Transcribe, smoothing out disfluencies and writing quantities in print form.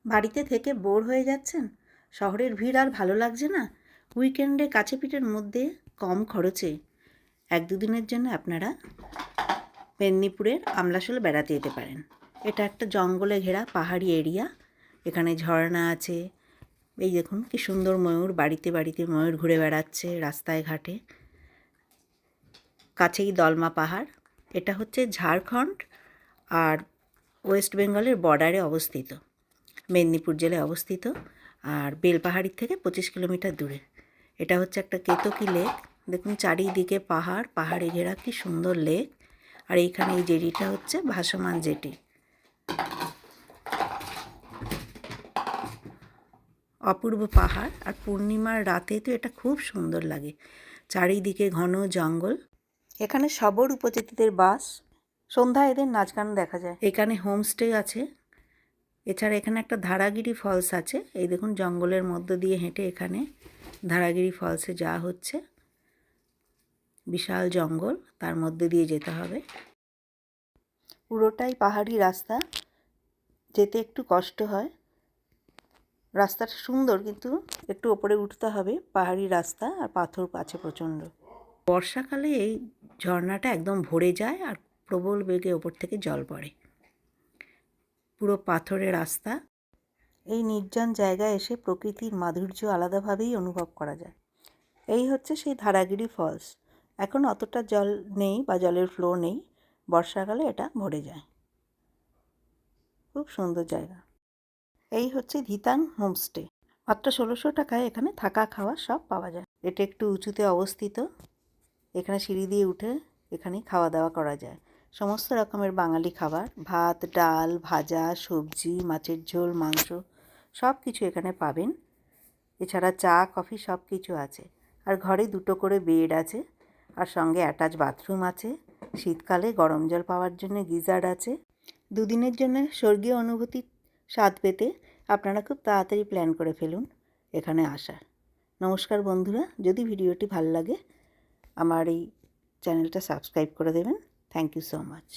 বাড়িতে থেকে বোর হয়ে যাচ্ছেন, শহরের ভিড় আর ভালো লাগছে না, উইকেন্ডে কাছে পিঠের মধ্যে কম খরচে 1-2 দিনের জন্য আপনারা মেদিনীপুরের আমলাশোল বেড়াতে যেতে পারেন। এটা একটা জঙ্গলে ঘেরা পাহাড়ি এরিয়া। এখানে ঝর্ণা আছে। এই দেখুন কি সুন্দর ময়ূর, বাড়িতে বাড়িতে ময়ূর ঘুরে বেড়াচ্ছে রাস্তায় ঘাটে। কাছেই দলমা পাহাড়। এটা হচ্ছে ঝাড়খণ্ড আর ওয়েস্ট বেঙ্গলের বর্ডারে অবস্থিত, মেদিনীপুর জেলায় অবস্থিত, আর বেলপাহাড়ির থেকে 25 কিলোমিটার দূরে। এটা হচ্ছে একটা কেতকী লেক। দেখুন চারিদিকে পাহাড়, পাহাড়ে ঘেরা কি সুন্দর লেক। আর এইখানে এই জেটিটা হচ্ছে ভাসমান জেটি। অপূর্ব পাহাড়, আর পূর্ণিমার রাতে তো এটা খুব সুন্দর লাগে। চারিদিকে ঘন জঙ্গল। এখানে শবর উপজাতিদের বাস। সন্ধ্যায় এদের নাচ গান দেখা যায়। এখানে হোমস্টে আছে। এছাড়া এখানে একটা ধারাগিরি ফলস আছে। এই দেখুন জঙ্গলের মধ্য দিয়ে হেঁটে এখানে ধারাগিরি ফলসে যাওয়া হচ্ছে। বিশাল জঙ্গল, তার মধ্যে দিয়ে যেতে হবে। পুরোটাই পাহাড়ি রাস্তা, যেতে একটু কষ্ট হয়। রাস্তাটা সুন্দর, কিন্তু একটু ওপরে উঠতে হবে। পাহাড়ি রাস্তা আর পাথর আছে প্রচণ্ড। বর্ষাকালে এই ঝর্ণাটা একদম ভরে যায় আর প্রবল বেগে ওপর থেকে জল পড়ে। পুরো পাথরের রাস্তা। এই নির্জন জায়গায় এসে প্রকৃতির মাধুর্য আলাদাভাবেই অনুভব করা যায়। এই হচ্ছে সেই ধারাগিরি ফলস। এখন অতটা জল নেই বা জলের ফ্লো নেই, বর্ষাকালে এটা ভরে যায়। খুব সুন্দর জায়গা। এই হচ্ছে ধিতাং হোমস্টে। মাত্র 1600 টাকায় এখানে থাকা খাওয়া সব পাওয়া যায়। এটা একটু উঁচুতে অবস্থিত। এখানে সিঁড়ি দিয়ে উঠে এখানে খাওয়া দাওয়া করা যায়। সমস্ত রকমের বাঙালি খাবার, ভাত, ডাল, ভাজা, সবজি, মাছের ঝোল, মাংস সব কিছু এখানে পাবেন। এছাড়া চা, কফি সব কিছু আছে। আর ঘরে 2টো করে বেড আছে, আর সঙ্গে অ্যাটাচ বাথরুম আছে। শীতকালে গরম জল পাওয়ার জন্য গিজার আছে। 2 দিনের জন্য স্বর্গীয় অনুভূতির স্বাদ পেতে আপনারা খুব তাড়াতাড়ি প্ল্যান করে ফেলুন এখানে আসার। নমস্কার বন্ধুরা, যদি ভিডিওটি ভালো লাগে আমার এই চ্যানেলটা সাবস্ক্রাইব করে দেবেন। Thank you so much.